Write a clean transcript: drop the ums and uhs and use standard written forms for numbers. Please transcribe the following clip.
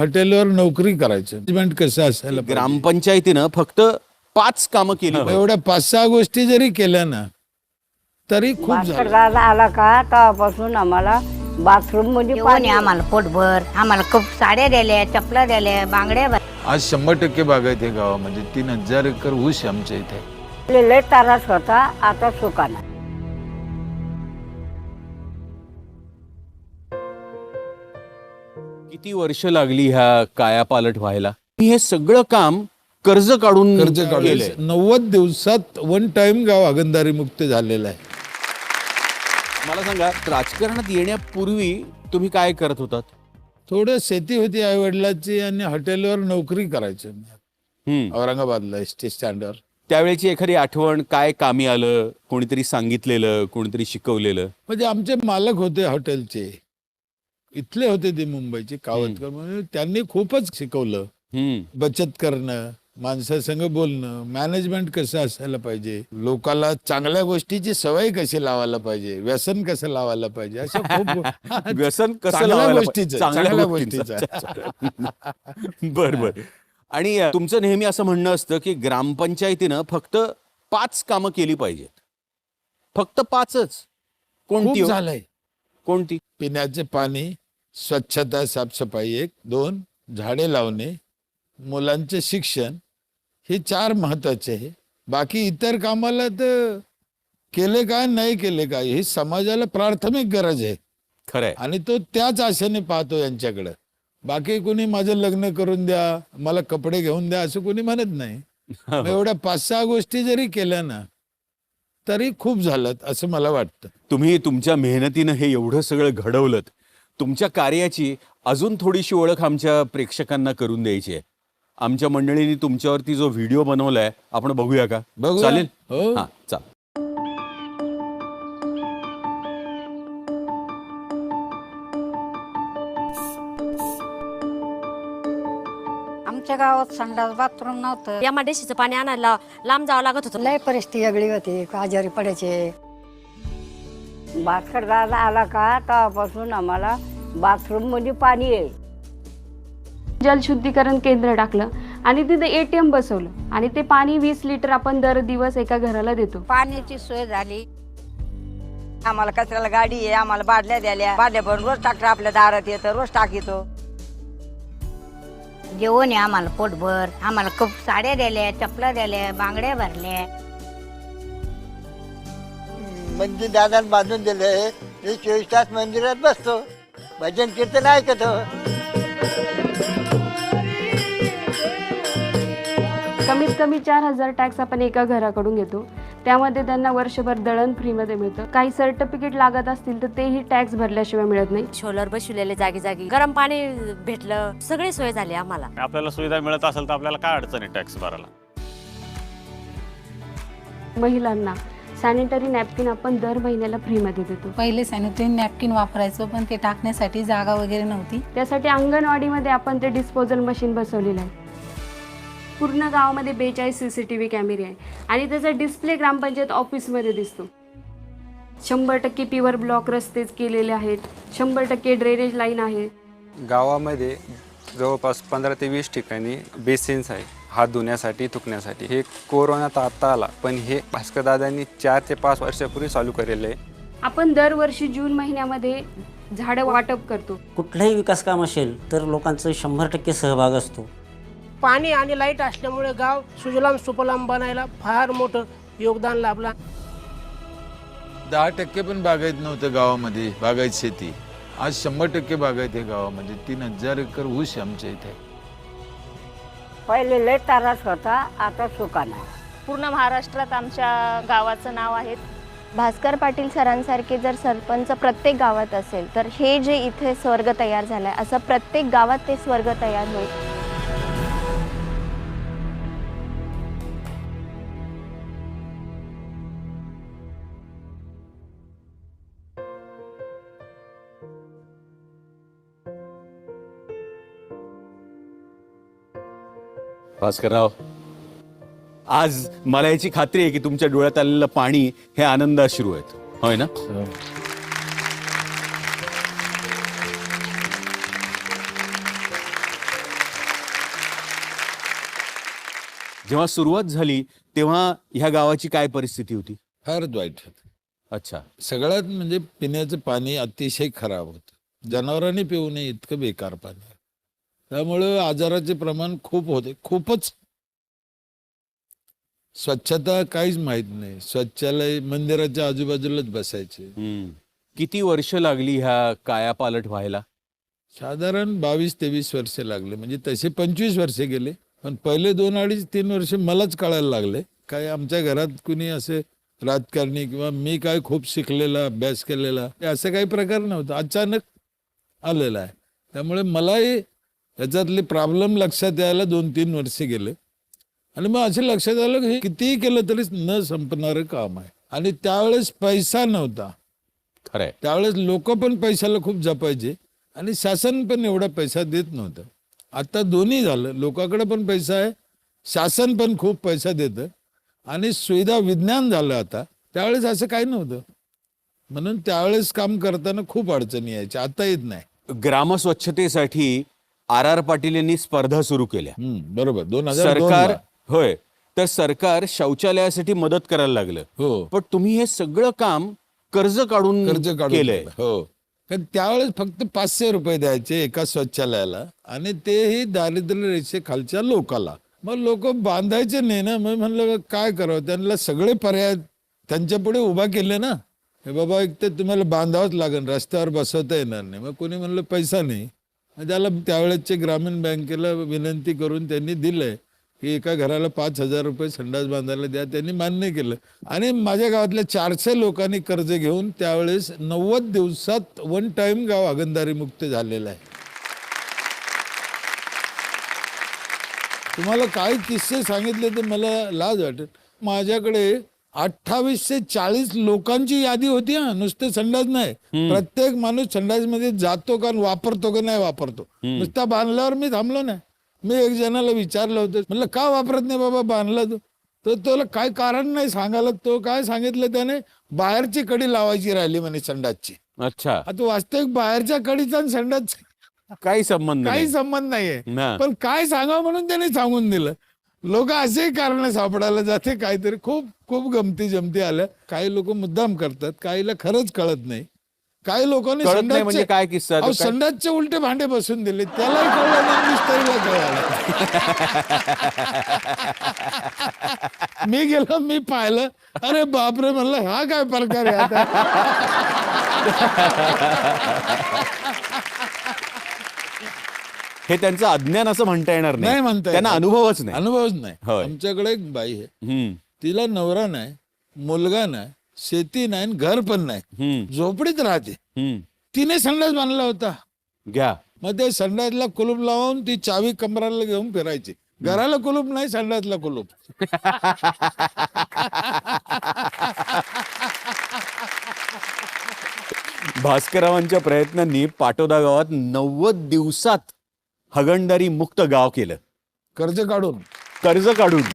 हॉटेलवर नोकरी करायचं. मॅनेजमेंट कसं असायला पाहिजे. ग्रामपंचायतीनं फक्त 5 कामं केली पाहिजे. एवढ्या 5-6 गोष्टी जरी केल्या ना तरी खूप झालं. दादा आला का तेव्हापासून आम्हाला बाथरूम मध्ये पाणी आम्हाला पोटभर, आम्हाला खूप साड्या दिल्या, चपला दिल्या, बांगड्या. आज 100% बागायत आहे गावामध्ये. 3000 एकर ऊस आहे आमच्या इथे. लय त्रास होता, आता सुखाना. किती वर्ष लागली ह्या कायापालट व्हायला? हे सगळं काम कर्ज काढून केलंय. 90 दिवसात 1 टाइम गाव हागणदारी मुक्त झालेलं आहे. मला सांगा, राजकारणात येण्यापूर्वी तुम्ही काय करत होतात? थोडं शेती होती आई वडिलांची आणि हॉटेलवर नोकरी करायचं औरंगाबादला एसटी स्टँडवर. त्यावेळेची एखादी आठवण, काय कामी आलं? कोणीतरी सांगितलेलं, कोणीतरी शिकवलेलं? म्हणजे आमचे मालक होते हॉटेलचे, इथले होते ते मुंबईचे कावतकर म्हणून. त्यांनी खूपच शिकवलं. बचत करणं, माणसासंग बोलणं, मॅनेजमेंट कसं असायला पाहिजे, लोकाला चांगल्या गोष्टीची सवय कशी लावायला पाहिजे, व्यसन कसं लावायला पाहिजे, अशा खूप व्यसन कसं लावायला चांगल्या गोष्टीचं. बर बर. आणि तुमचं नेहमी असं म्हणणं असतं की ग्रामपंचायतीनं फक्त 5 कामं केली पाहिजेत. फक्त 5च? कोणती झालंय? कोणती? पिण्याचे पाणी, स्वच्छता साफसफाई 1, 2 झाडे लावणे, मुलांचे शिक्षण, हे 4 महत्वाचे आहे. बाकी इतर कामाला तर केले काय नाही केले काय ही समाजाला प्राथमिक गरज आहे. खरंय. आणि तो त्याच आशेने पाहतो यांच्याकडे. बाकी कोणी माझं लग्न करून द्या, मला कपडे घेऊन द्या असं कोणी म्हणत नाही. एवढ्या 5-6 गोष्टी जरी केल्या ना तरी खूप झालं असं मला वाटतं. तुम्ही तुमच्या मेहनतीनं हे एवढं सगळं घडवलं. तुमच्या कार्याची अजून थोडीशी ओळख आमच्या प्रेक्षकांना करून द्यायची आहे. आमच्या मंडळींनी तुमच्यावरती जो व्हिडिओ बनवलाय आपण बघूया का? बघूया. चालेल? हो. हां, चालेल. आमच्या गावात संडास बाथरूम नव्हतं. एमआयडीसीचं पाणी आणायला लांब जावं लागत होतं. लय परिस्थिती वेगळी होती, आजारी पडायचे. भास्कर दादा आला का तेव्हापासून आम्हाला बाथरूम मध्ये पाणी आहे. जलशुद्धीकरण केंद्र टाकलं आणि तिथे ATM बसवलं आणि ते पाणी 20 लिटर आपण दर दिवस एका घराला देतो. पाण्याची सोय झाली. आम्हाला कचऱ्याला गाडी आहे, आम्हाला बादल्या द्याल्या, बादल्या भरून रोज ट्रॅक्टर आपल्या दारात येतं, रोज टाकीतो. जेवण आहे आम्हाला पोटभर, आम्हाला खूप साड्या दिल्या, चपला दिल्या, बांगड्या भरल्या. मंदिर दादाने बांधून दिले. 24 तास मंदिरात बसतो, भजन कीर्तन ऐकतो. कमीत कमी 4000 टॅक्स आपण एका घराकडून घेतो. त्यामध्ये त्यांना वर्षभर दळण फ्रीमध्ये मिळतं. काही सर्टिफिकेट लागत असतील तर तेही टॅक्स भरल्याशिवाय मिळत नाही. शोलर बसवलेले जागी जागी, गरम पाणी भेटलं, सगळी सोय झाली आम्हाला. आपल्याला सुविधा मिळत असेल तर आपल्याला काय अडचण आहे टॅक्स भरायला? महिलांना सॅनिटरी नॅपकिन आपण दर महिन्याला फ्रीमध्ये देतो. पहिले सॅनिटरी नॅपकिन वापरायचो पण ते टाकण्यासाठी जागा वगैरे नव्हती. त्यासाठी अंगणवाडीमध्ये आपण ते डिस्पोजल मशीन बसवलेलं आहे. पूर्ण गावामध्ये 42 CCTV कॅमेरे आहे आणि त्याचा डिस्प्ले ग्रामपंचायत ऑफिसमध्ये दिसतो. 100% प्युअर ब्लॉक रस्तेच केलेले आहेत. 100% ड्रेनेज लाईन आहे. गावामध्ये जवळपास 15 ते 20 ठिकाणी बेसिन्स आहे हात धुण्यासाठी, थुकण्यासाठी. हे कोरोनात आता आला पण हे भास्करदादांनी 4 ते 5 वर्षापूर्वी चालू केलेलं आहे. आपण दरवर्षी जून महिन्यामध्ये झाडं वाटप करतो. कुठलंही विकास काम असेल तर लोकांचा 100% सहभाग असतो. पाणी आणि लाईट असल्यामुळे गाव सुजलाम सुफलाम बनायला फार मोठं योगदान लाभला. 10% पण बागायत नव्हतं गावामध्ये, बागायत शेती. आज 100% बागायत आहे गावामध्ये. 3000 एकर ऊस आहे आमच्या इथे. पहिले लय त्रास होता, आता सुखाना. पूर्ण महाराष्ट्रात आमच्या गावाचं नाव आहे. भास्कर पाटील सरांसारखे जर सरपंच प्रत्येक गावात असेल तर हे जे इथे स्वर्ग तयार झालाय असं प्रत्येक गावात ते स्वर्ग तयार होईल. भास्करराव, आज मला याची खात्री आहे की तुमच्या डोळ्यात आलेलं पाणी हे आनंद अश्रू आहेत, होय ना? जेव्हा सुरुवात झाली तेव्हा ह्या गावाची काय परिस्थिती होती? फारच वाईट होतं. अच्छा. सगळ्यात म्हणजे पिण्याचं पाणी अतिशय खराब होतं. जनावरांनी पिऊ नये इतकं बेकार पाणी. त्यामुळं आजाराचे प्रमाण खूप होते, खूपच. स्वच्छता काहीच माहित नाही. शौचालय मंदिराच्या आजूबाजूलाच बसायचे. किती वर्ष लागली ह्या कायापालट व्हायला? साधारण 22-23 वर्ष लागले. म्हणजे तसे 25 वर्ष गेले, पण पहिले 2, 2.5, 3 वर्ष मलाच कळायला लागले. काय आमच्या घरात कुणी असे राजकारणी किंवा मी काय खूप शिकलेला, अभ्यास केलेला, असं काही प्रकार नव्हता. अचानक आलेला आहे. त्यामुळे मलाही याच्यातले प्रॉब्लेम लक्षात यायला 2-3 वर्ष गेले. आणि मग असं लक्षात आलं की कितीही केलं तरी न संपणारं काम आहे. आणि त्यावेळेस पैसा नव्हता. खरंय. त्यावेळेस लोक पण पैशाला खूप जपायचे आणि शासन पण एवढा पैसा देत नव्हतं. आता दोन्ही झालं. लोकांकडे पण पैसा आहे, शासन पण खूप पैसा देतं आणि सुविधा विज्ञान झालं आता. त्यावेळेस असं काही नव्हतं. म्हणून त्यावेळेस काम करताना खूप अडचणी यायच्या, आता येत नाही. ग्रामस्वच्छतेसाठी R.R. पाटील यांनी स्पर्धा सुरू केल्या. बरोबर. 2002 सरकार, होय, तर सरकार शौचालयासाठी मदत करायला लागलं. हो. पण तुम्ही हे सगळं काम कर्ज काढून केलंय. हो. कारण त्यावेळेस फक्त 500 रुपये द्यायचे एका शौचालयाला आणि तेही दारिद्र्य रेषेखालच्या लोकाला. मग लोक बांधायचे नाही ना. मग म्हणलं काय करावं, त्यांना सगळे पर्याय त्यांच्या पुढे उभा केले ना. हे बाबा एक तर तुम्हाला बांधावंच लागेल, रस्त्यावर बसवता येणार नाही. मग कोणी म्हणलं पैसा नाही. त्याला त्यावेळेसचे ग्रामीण बँकेला विनंती करून त्यांनी दिलंय की एका घराला 5,000 रुपये संडास बांधायला द्या. त्यांनी मान्य केलं आणि माझ्या गावातल्या 400 लोकांनी कर्ज घेऊन त्यावेळेस 90 दिवसात 1 टाइम गाव हागणदारी मुक्त झालेलं आहे. तुम्हाला काही किस्से सांगितले तर मला लाज वाटेल. माझ्याकडे 2840 लोकांची यादी होती. नुसते संडास नाही, प्रत्येक माणूस संडास मध्ये जातो का वापरतो का नाही वापरतो. नुसता बांधल्यावर मी थांबलो नाही. मी एक जणाला विचारलं होतं, म्हणलं का वापरत नाही बाबा, बांधला तू? तर तुला काय कारण नाही सांगायला. तो काय सांगितलं त्याने, बाहेरची कडी लावायची राहिली म्हणे संडासची. अच्छा. आता वास्तविक बाहेरच्या कडीचा आणि संडास काही संबंध नाहीये. पण काय सांगावं म्हणून त्याने सांगून दिलं. लोक असेही कारण सापडायला जाते काहीतरी. खूप खूप गमती जमती आल्या. काही लोक मुद्दाम करतात, काहीला खरंच कळत नाही. काही लोकांनी म्हणजे काय किस्सा? संडासचे उलटे भांडे बसून दिले, त्यालाही कळलं नाही, मिस्त्रीला कळलं. मी गेलो, मी पाहिलं, अरे बापरे, म्हणलं हा काय प्रकार आहे आता. हे त्यांचं अज्ञान असं म्हणता येणार नाही. म्हणता त्यांना अनुभवच नाही. नाही. आमच्याकडे एक बाई आहे, तिला नवरा नाही, मुलगा नाही, शेती नाही, घर पण नाही, झोपडीत राहते. तिने संडास बांधला होता. घ्या. मग ते संडासला कुलूप लावून ती चावी कमराला घेऊन फिरायची. घराला कुलूप नाही, संडासला कुलूप. भास्कररावांच्या प्रयत्नांनी पाटोदा गावात 90 दिवसात हागणदारी मुक्त गाव केलं. कर्ज काढून.